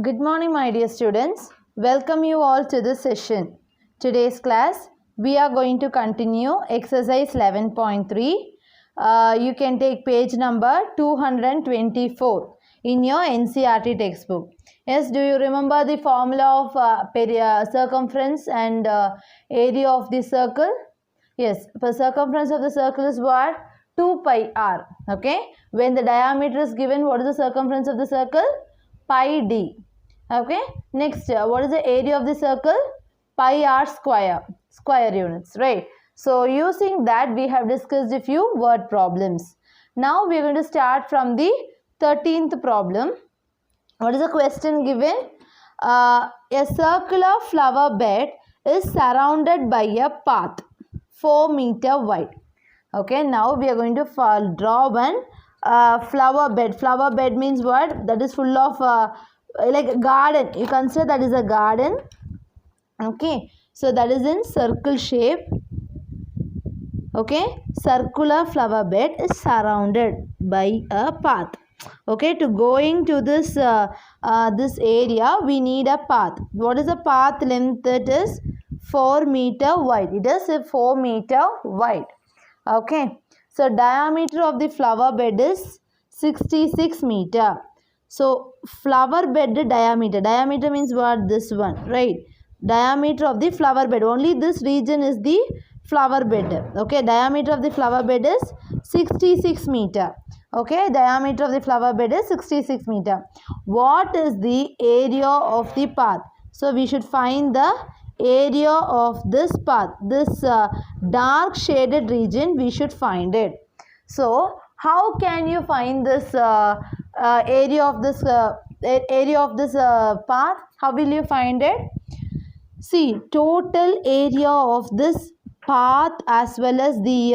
Good morning, my dear students. Welcome you all to this session. Today's class, we are going to continue exercise 11.3. You can take page number 224 in your NCERT textbook. Yes, do you remember the formula of circumference and area of the circle? Yes, the circumference of the circle is what? 2 pi r. Okay. When the diameter is given, what is the circumference of the circle? Pi d. Okay. Next, what is the area of the circle? Pi r square units, right? So using that, we have discussed a few word problems. Now we are going to start from the 13th problem. What is the question given? A circular flower bed is surrounded by a path 4 meter wide. Okay, now we are going to draw one flower bed. Flower bed means what? That is full of like a garden. You consider that is a garden. Okay, so that is in circle shape. Okay, circular flower bed is surrounded by a path. Okay, to going to this this area, we need a path. What is the path length? It is 4 meter wide. It is 4 meter wide. Okay, so diameter of the flower bed is 66 meter. So flower bed diameter means what? This one, right? Diameter of the flower bed, only this region is the flower bed. Okay, diameter of the flower bed is 66 meter. Okay, diameter of the flower bed is 66 meter. What is the area of the path? So we should find the area of this path, this dark shaded region. We should find it. So how can you find this area of this path? How will you find it? See, total area of this path as well as the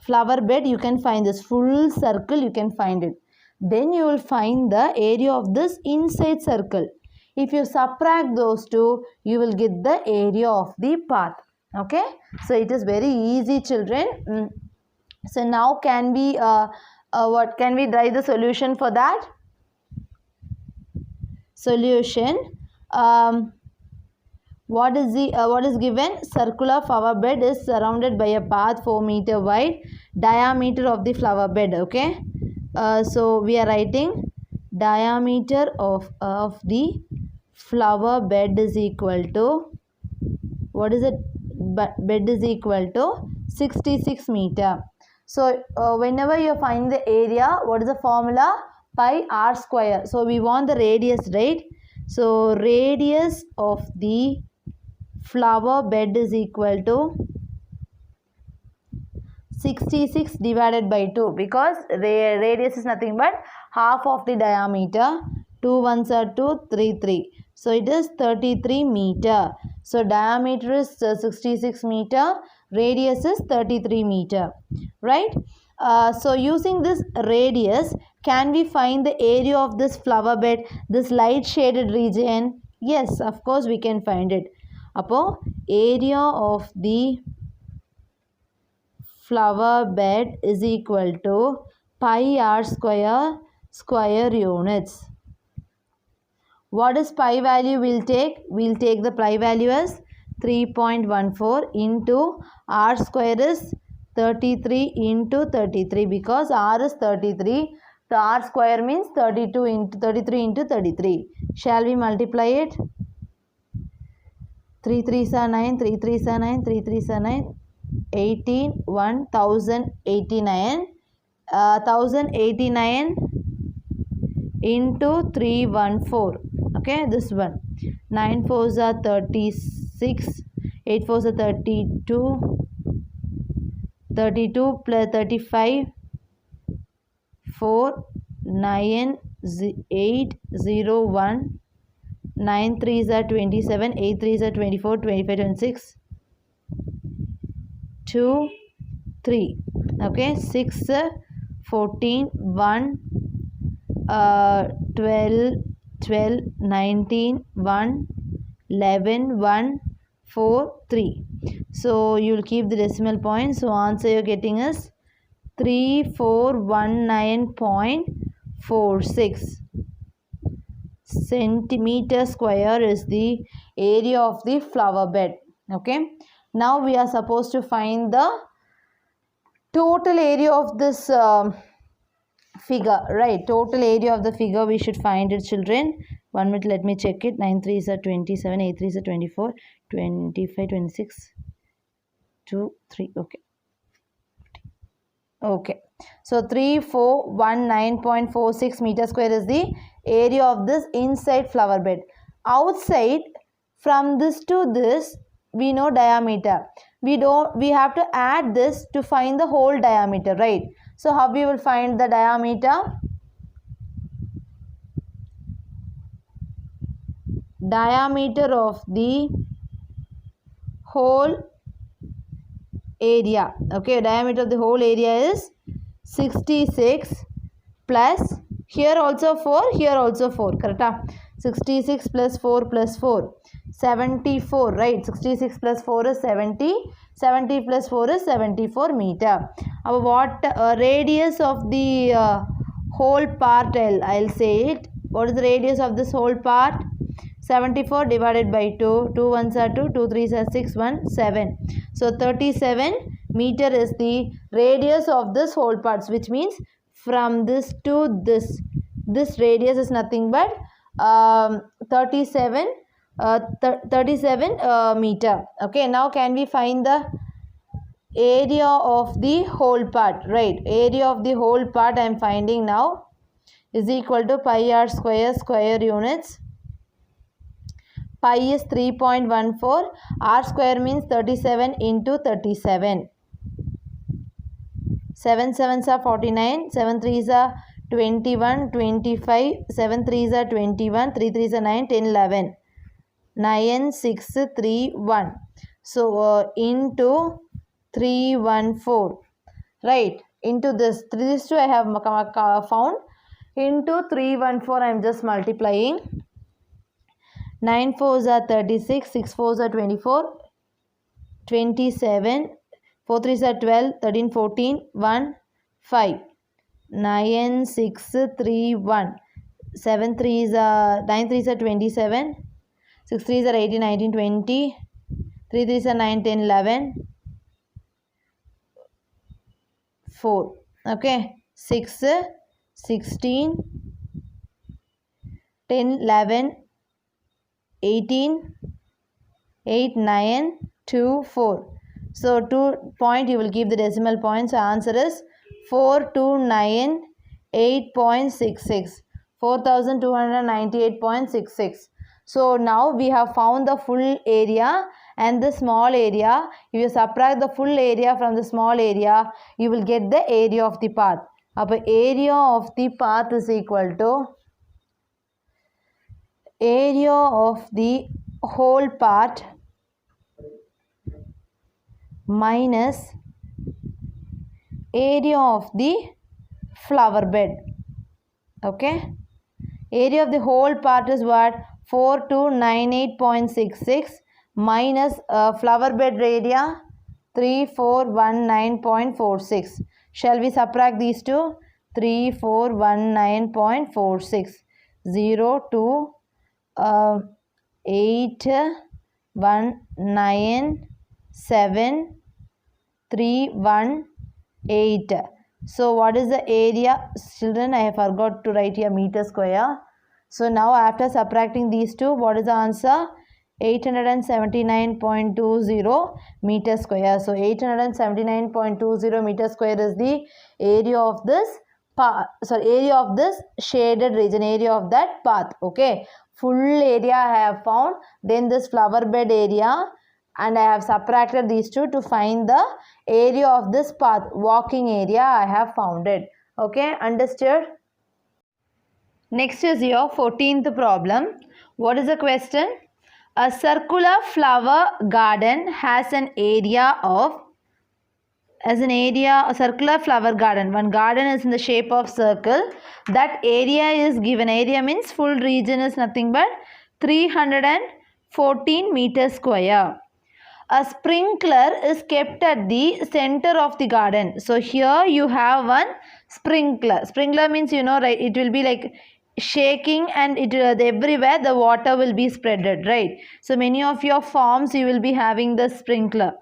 flower bed, you can find this full circle, you can find it. Then you will find the area of this inside circle. If you subtract those two, you will get the area of the path. Okay, so it is very easy, children. So now can we what can we write the solution for that? Solution. What is given? Circular flower bed is surrounded by a path 4 meter wide. Diameter of the flower bed. Okay, so we are writing diameter of the flower bed is equal to, what is it? Bed is equal to 66 meter. So whenever you find the area, what is the formula? Pi r square. So we want the radius, right? So radius of the flower bed is equal to 66 divided by 2, because radius is nothing but half of the diameter. 2 ones are 2, 3, 3. So it is 33 meter. So diameter is 66 meter, radius is 33 meter, right? So using this radius, can we find the area of this flower bed, this light shaded region? Yes, of course we can find it. Appo area of the flower bed is equal to pi r square units. What is pi value we'll take? We'll take the pi value as 3.14 into r square is 33 into 33, because r is 33. So r square means 32 into 33 into 33. Shall we multiply it? 3 3s are 9, 3 3s are 9, 3 3s are 9, 18, 1089. 1089 into 314. Okay, this one. 9 4s are 36, 8 4s are 32, 32 plus 35, 4, 9, 8, 0, 1, 9 3s are 27, 8 3s are 24, 25, 26, 2, 3. Okay, 6, 14, 1, 12, 12, 19, 1, 11, 1, 4, 3. So you will keep the decimal point. So answer you are getting is 3419.46. centimeter square is the area of the flower bed. Okay. Now we are supposed to find the total area of this figure, right? Total area of the figure we should find it, children. 1 minute, let me check it. 9 3s are 27, 8 3s are 24, 25, 26, 2, 3. Okay. Okay. So 3419.46 meter square is the area of this inside flower bed. Outside, from this to this, we know diameter. We have to add this to find the whole diameter, right? So how we will find the diameter? Diameter of the whole area. Okay, diameter of the whole area is 66 plus here also 4, here also 4. Correct? 66 plus 4 plus 4. 74, right? 66 plus 4 is 70. 70 plus 4 is 74 meter. What radius of the whole part? I'll say it. What is the radius of this whole part? 74 divided by 2. 2 ones are 2. 2 threes are 6. 1 7. So 37 meter is the radius of this whole part, which means from this to this. This radius is nothing but 37 meter. Okay, now can we find the area of the whole part? Right, area of the whole part I am finding now is equal to pi r square, square units. Pi is 3.14. R square means 37 into 37. 7 7s are 49. 7 3s are 21, 25. 7 3s are 21. 3 3s are 9, 10, 11. 9, 6, 3, 1. So, into 314. Right. Into this. These two I have found. Into 314 I am just multiplying. 9 4s are 36. 6 4s are 24. 27. 4 3s are 12. 13, 14. 1, 5. 9, 6, 3, 1. 7 3s are 9 3s are 27. 6 3s are 18, 19, 20. 3 3s are 9, 10, 11. 4. Okay. 6, 16. 10, 11. 18. 8, 9, 2, 4. So 2 point you will give the decimal point. So answer is 4298.66. 4298.66. So now we have found the full area and the small area. If you subtract the full area from the small area, you will get the area of the path. Now area of the path is equal to area of the whole part minus area of the flower bed. Okay, area of the whole part is what? 4298.66 minus flower bed area 3419.46. Shall we subtract these two? 3419.46. 0 to 8197.318. So what is the area? Children, I forgot to write here meter square. So now after subtracting these two, what is the answer? 879.20 meter square. So 879.20 meter square is the area of this area of this shaded region, area of that path. Okay, full area I have found. Then this flower bed area, and I have subtracted these two to find the area of this path, walking area I have found it. Okay, understood? Next is your 14th problem. What is the question? A circular flower garden has an area of a circular flower garden. One garden is in the shape of circle. That area is given. Area means full region is nothing but 314 meters square. A sprinkler is kept at the center of the garden. So here you have one sprinkler. Sprinkler means, you know, right, it will be like shaking and everywhere the water will be spreaded, right? So many of your farms you will be having the sprinkler.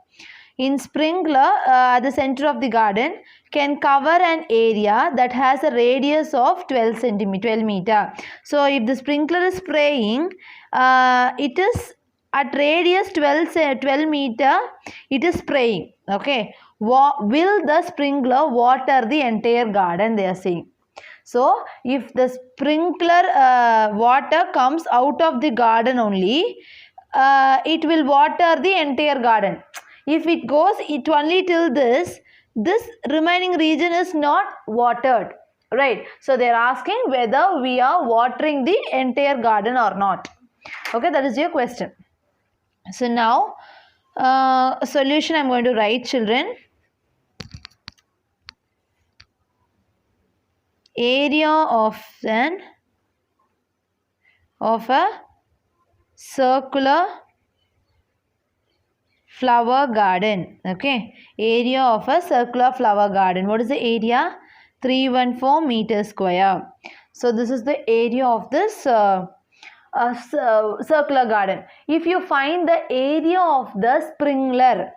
In sprinkler, at the center of the garden can cover an area that has a radius of 12 meter. So if the sprinkler is spraying, it is at radius 12 meter, it is spraying. Okay, will the sprinkler water the entire garden? They are saying. So if the sprinkler water comes out of the garden only, it will water the entire garden. If it goes it only till this remaining region is not watered, right? So they are asking whether we are watering the entire garden or not. Okay, that is your question. So now solution I am going to write, children. Area of a circular flower garden. Okay, area of a circular flower garden. What is the area? 314 meters square. So this is the area of this circular garden. If you find the area of the sprinkler,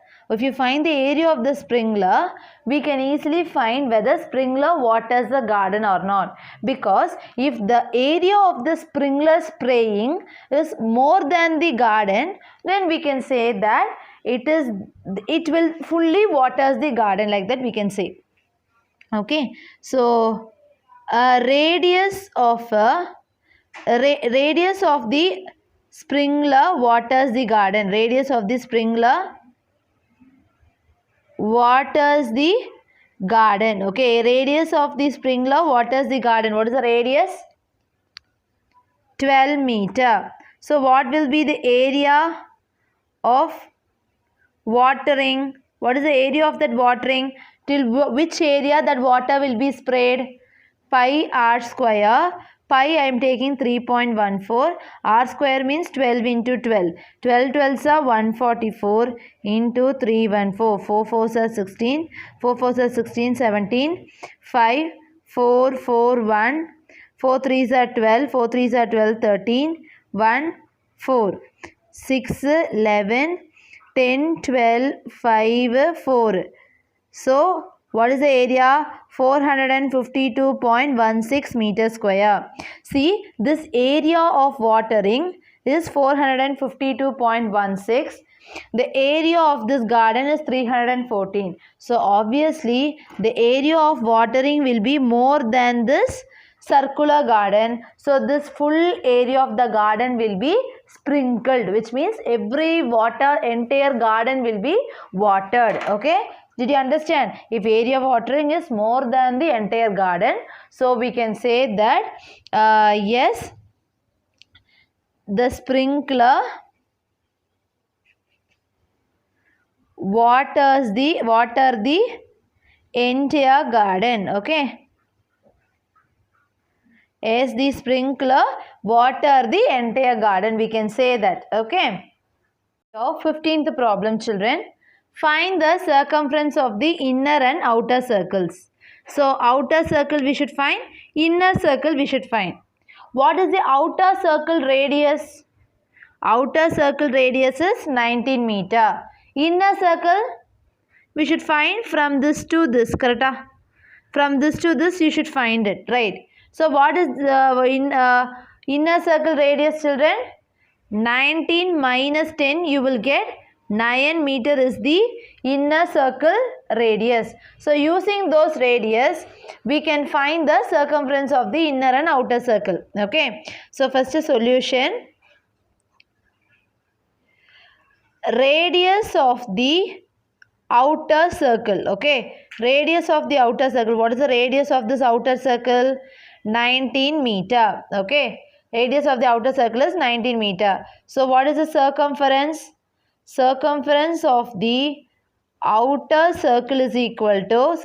we can easily find whether sprinkler waters the garden or not. Because if the area of the sprinkler spraying is more than the garden, then we can say that it will fully waters the garden, like that we can say. Okay, so radius of the sprinkler waters the garden. Radius of the sprinkler waters the garden. Okay, radius of the sprinkler waters the garden. What is the radius? 12 meter. So what will be the area of watering? What is the area of that watering? Till which area that water will be sprayed? Pi r square. Pi I am taking 3.14. R square means 12 into 12. 12 12s are 144 into 314. 4 4s are 16. 4 4s are 16, 17. 5, 4, 4, 1. 4 3s are 12. 4 3s are 12, 13. 1, 4. 6, 11. 10, 12, 5, 4. So, what is the area? 452.16 meters square. See, this area of watering is 452.16. The area of this garden is 314. So, obviously, the area of watering will be more than this circular garden. So this full area of the garden will be sprinkled, which means entire garden will be watered. Okay, did you understand? If area of watering is more than the entire garden, so we can say that yes, the sprinkler water the entire garden. Okay, as the sprinkler water the entire garden, we can say that. Okay, so 15th problem, children. Find the circumference of the inner and outer circles. So outer circle we should find, inner circle we should find. What is the outer circle radius? Outer circle radius is 19 meter. Inner circle we should find from this to this, correct? From this to this you should find it, right? So what is the inner circle radius, children? 19 minus 10 you will get 9 meter is the inner circle radius. So using those radius we can find the circumference of the inner and outer circle. Okay, so first solution. Radius of the outer circle. Okay, radius of the outer circle. What is the radius of this outer circle? 19 meter. Okay, radius of the outer circle is 19 meter. So what is the circumference? Circumference of the outer circle is equal to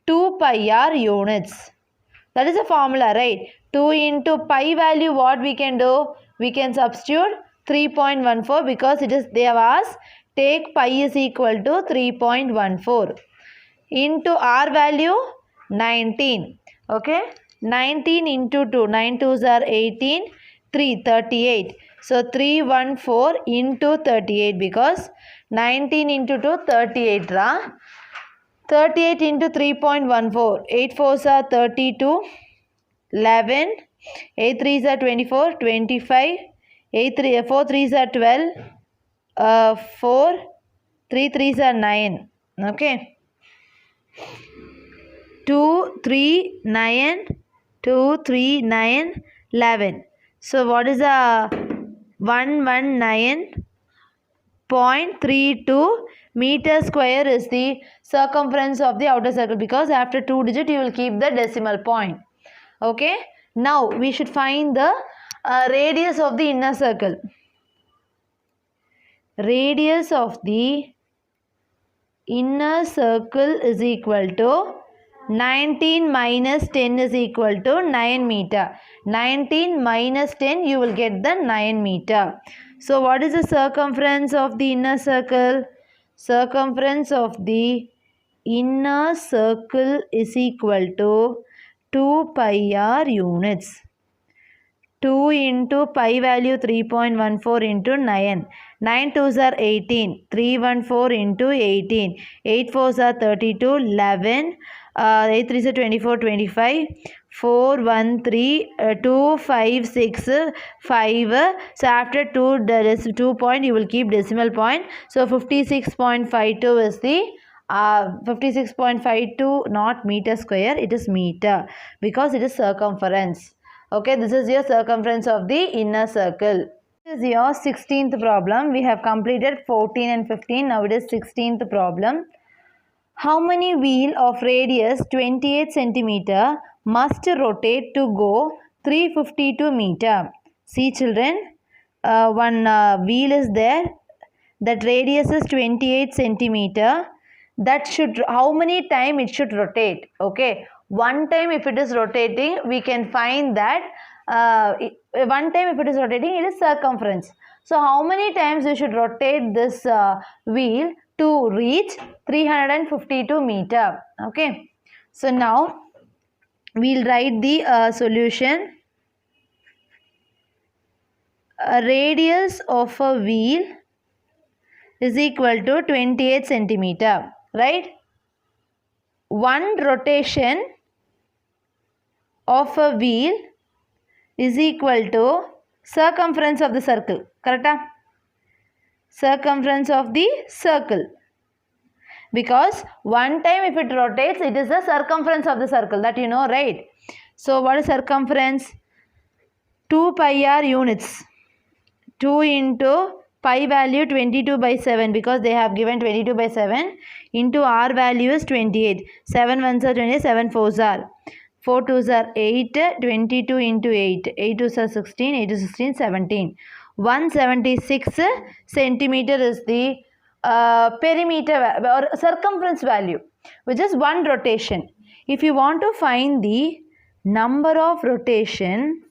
2 pi r units. That is a formula, right? 2 into pi value, what we can do? We can substitute 3.14 because they have asked take pi is equal to 3.14 into r value 19. Okay, 19 into 2, 9 2s are 18, 3 38. So 314 into 38 because 19 into 2 38 ra. 38 into 3.14, 8 4s are 32, 11, 8 3s are 24, 25, 4 3s are 12, 4, 3 3s are 9. Okay. 2, 3, 9, 2, 3, 9, 11. So what is the 119.32 meter square is the circumference of the outer circle, because after 2 digit you will keep the decimal point. Okay. Now we should find the radius of the inner circle. Radius of the inner circle is equal to 19 minus 10 is equal to 9 meter. 19 minus 10 you will get the 9 meter. So what is the circumference of the inner circle? Circumference of the inner circle is equal to 2 pi r units. 2 into pi value 3.14 into 9. 9 2s are 18. 314 into 18. 8 4s are 32. 11. 8 3s are 24. 25. 4 1 3 2 5 6 5. So after 2 there is 2 point, you will keep decimal point. So 56.52 is the 56.52 not meter square, it is meter, because it is circumference. Okay, this is your circumference of the inner circle. This is your 16th problem. We have completed 14 and 15. Now it is 16th problem. How many wheel of radius 28 centimeter must rotate to go 352 meter? See children, one wheel is there. That radius is 28 centimeter. That should, how many time it should rotate? Okay, one time if it is rotating, we can find that one time if it is rotating, it is circumference. So how many times you should rotate this wheel to reach 352 meter? Okay, so now we'll write the solution. A radius of a wheel is equal to 28 centimeter, right? One rotation of a wheel is equal to circumference of the circle, correct? Circumference of the circle, because one time if it rotates, it is the circumference of the circle, that you know, right? So what is circumference? 2 pi r units. 2 into pi value 22 by 7, because they have given 22 by 7, into r value is 28. 7 1s are 28, 7 4s are 4 2s are 8, 22 into 8, 8 2s are 16, 8 to 16, 17. 176 centimeter is the perimeter or circumference value, which is one rotation. If you want to find the number of rotation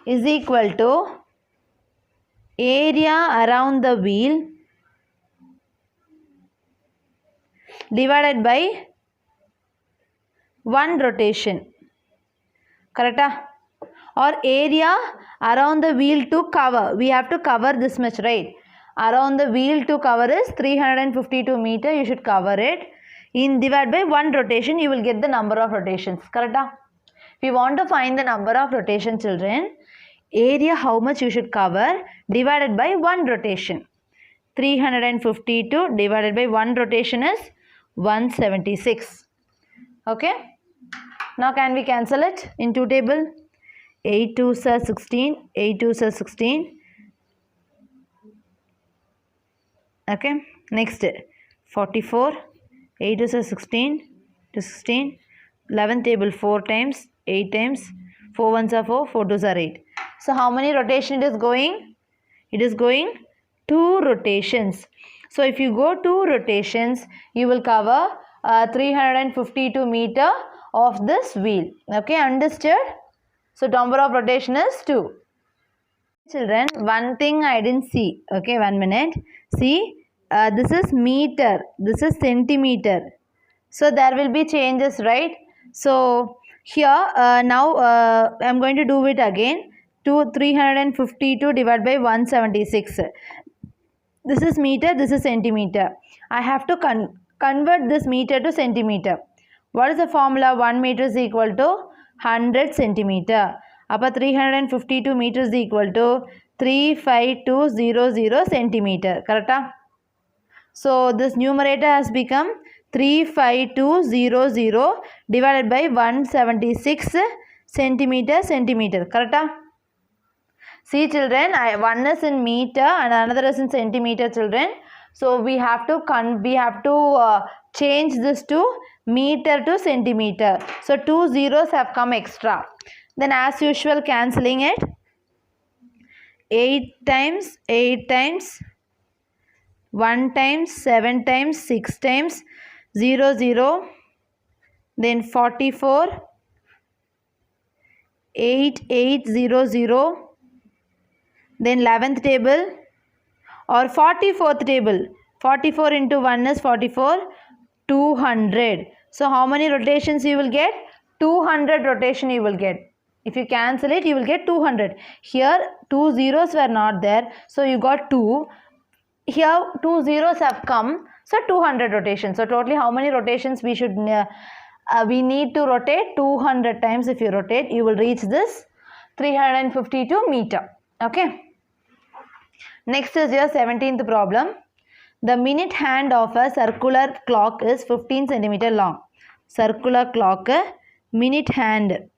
is equal to area around the wheel divided by one rotation, correct? Or area around the wheel to cover, we have to cover this much, right? Around the wheel to cover is 352 meter, you should cover it. In divided by one rotation, you will get the number of rotations, correct? If you want to find the number of rotation, children, area how much you should cover divided by one rotation. 352 divided by one rotation is 176. Okay. Now can we cancel it in two table? 8 2s are 16, 8 2s are 16. Okay. Next 44, 8 2s are 16 to 16. 11th table 4 times, 8 times, 4 1s are 4, 4 2s are 8. So how many rotation it is going? It is going 2 rotations. So if you go 2 rotations, you will cover 352 meter of this wheel. Okay, understood? So number of rotation is 2. Children, one thing I didn't see. Okay, 1 minute. See, this is meter, this is centimeter. So there will be changes, right? So here now I'm going to do it again. 352 divided by 176. This is meter, this is centimeter. I have to convert this meter to centimeter. What is the formula? 1 meter is equal to 100 centimeter. Appa 352 meters is equal to 35200 centimeter. Correct? So this numerator has become 35200 divided by 176 centimeter. Correct? See children, one is in meter and another is in centimeter children. So we have to change this to meter to centimeter. So 2 zeros have come extra. Then as usual cancelling it. 8 times, 1 times, 7 times, 6 times, 0, 0. Then 44, 8, 8, 0, 0. Then 11th table or 44th table. 44 into 1 is 44, 200. So how many rotations you will get? 200 rotation you will get. If you cancel it, you will get 200. Here 2 zeros were not there, so you got 2. Here 2 zeros have come, so 200 rotations. So totally how many rotations we should we need to rotate? 200 times. If you rotate, you will reach this 352 meter. Okay. Next is your 17th problem. The minute hand of a circular clock is 15 centimeter long. Circular clock, minute hand,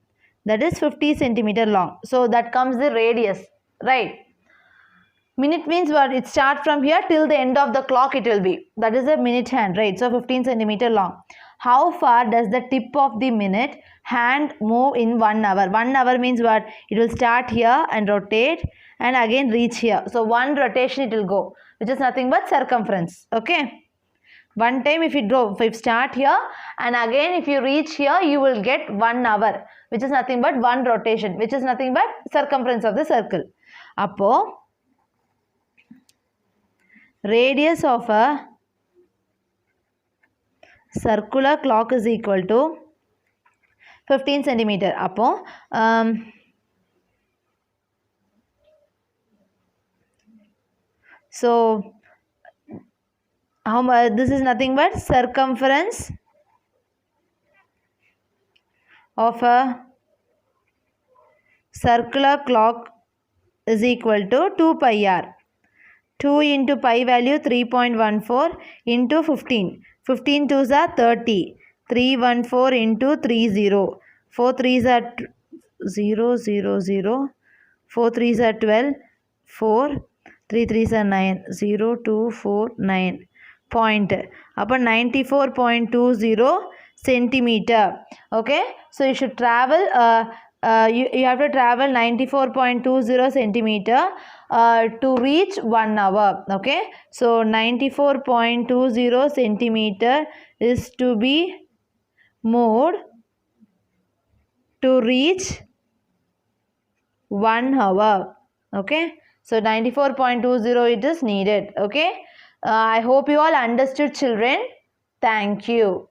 that is 50 centimeter long. So that comes the radius, right? Minute means what? It starts from here till the end of the clock it will be. That is a minute hand, right? So 15 centimeter long. How far does the tip of the minute hand move in 1 hour? 1 hour means what? It will start here and rotate and again reach here. So one rotation it will go, which is nothing but circumference. Okay. One time if you start here and again if you reach here, you will get 1 hour, which is nothing but one rotation, which is nothing but circumference of the circle. Appo radius of a circular clock is equal to 15 centimeter. Appo so how much? This is nothing but circumference of a circular clock is equal to 2 pi r. 2 into pi value 3.14 into 15. 15 2s are 30. 314 into 30. 4 3s are 0, 0, 0. 4 3s are 12. 4. 3 3s are 9. 0, 2, 4, 9. Point. Upon 94.20 centimeter. Okay. So you should travel. You have to travel 94.20 centimeter to reach 1 hour. Okay. So 94.20 centimeter is to be moved to reach 1 hour. Okay. So 94.20 it is needed. Okay. I hope you all understood children. Thank you.